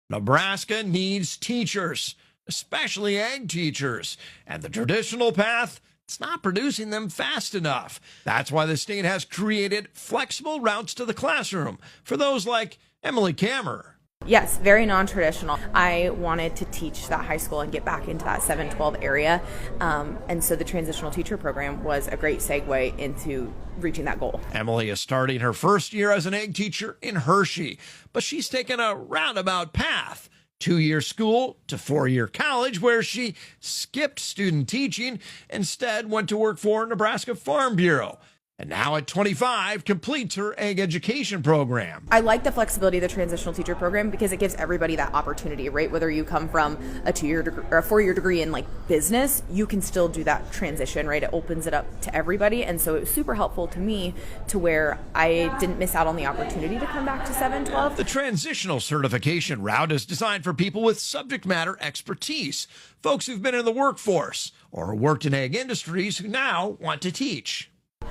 Nebraska needs teachers, especially ag teachers, and the traditional path, it's not producing them fast enough. That's why the state has created flexible routes to the classroom for those like Emily Kammer. Yes, very non-traditional. I wanted to teach that high school and get back into that 7-12 area. And so the transitional teacher program was a great segue into reaching that goal. Emily is starting her first year as an ag teacher in Hershey, but she's taken a roundabout path. 2-year school to 4-year college, where she skipped student teaching, instead went to work for Nebraska Farm Bureau. And now at 25, completes her ag education program. I like the flexibility of the transitional teacher program because it gives everybody that opportunity, right? Whether you come from a 2-year degree or a 4-year degree in like business, you can still do that transition, right? It opens it up to everybody. And so it was super helpful to me to where I didn't miss out on the opportunity to come back to 7-12. The transitional certification route is designed for people with subject matter expertise, folks who've been in the workforce or worked in ag industries who now want to teach.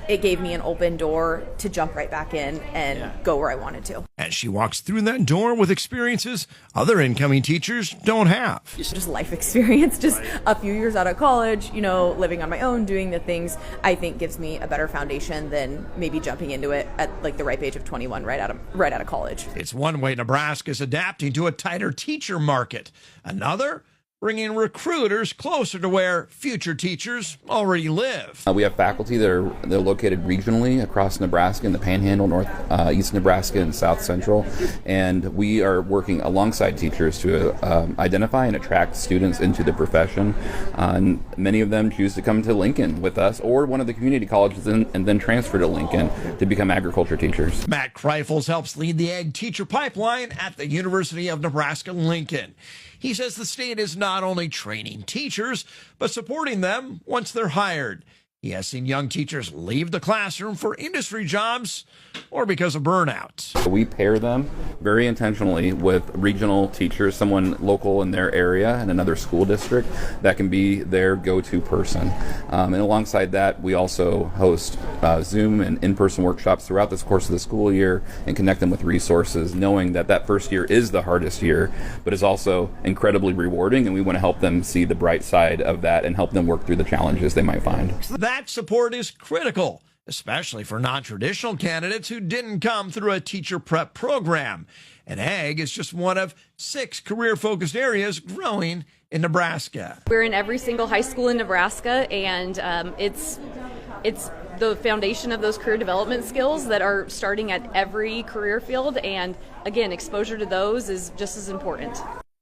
It gave me an open door to jump right back in and go where I wanted to. As she walks through that door with experiences other incoming teachers don't have. Just life experience, just a few years out of college, living on my own, doing the things I think gives me a better foundation than maybe jumping into it at like the ripe age of 21 right out of college. It's one way Nebraska is adapting to a tighter teacher market. Another, bringing recruiters closer to where future teachers already live. We have faculty they're located regionally across Nebraska in the Panhandle, East Nebraska, and South Central, and we are working alongside teachers to identify and attract students into the profession. And many of them choose to come to Lincoln with us or one of the community colleges and then transfer to Lincoln to become agriculture teachers. Matt Kreifels helps lead the ag teacher pipeline at the University of Nebraska-Lincoln. He says the state is not only training teachers, but supporting them once they're hired. He has seen young teachers leave the classroom for industry jobs or because of burnout. We pair them very intentionally with regional teachers, someone local in their area in another school district that can be their go-to person. And alongside that, we also host Zoom and in-person workshops throughout this course of the school year and connect them with resources, knowing that first year is the hardest year, but is also incredibly rewarding, and we want to help them see the bright side of that and help them work through the challenges they might find. That support is critical, especially for non-traditional candidates who didn't come through a teacher prep program. And ag is just one of 6 career-focused areas growing in Nebraska. We're in every single high school in Nebraska, and it's the foundation of those career development skills that are starting at every career field. And again, exposure to those is just as important.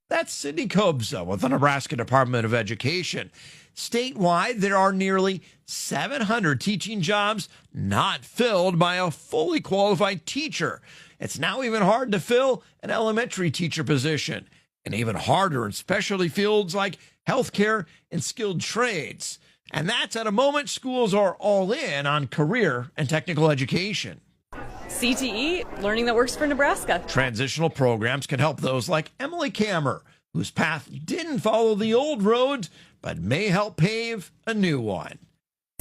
That's Cindy Kobza with the Nebraska Department of Education. Statewide, there are nearly 700 teaching jobs not filled by a fully qualified teacher. It's now even hard to fill an elementary teacher position, and even harder in specialty fields like healthcare and skilled trades. And that's at a moment schools are all in on career and technical education. CTE, learning that works for Nebraska. Transitional programs can help those like Emily Kammer, whose path didn't follow the old road, but may help pave a new one.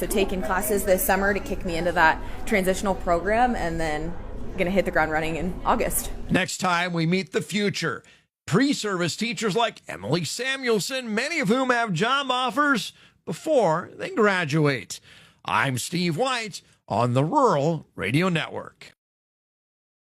So taking classes this summer to kick me into that transitional program, and then going to hit the ground running in August. Next time we meet the future, pre-service teachers like Emily Samuelson, many of whom have job offers before they graduate. I'm Steve White on the Rural Radio Network.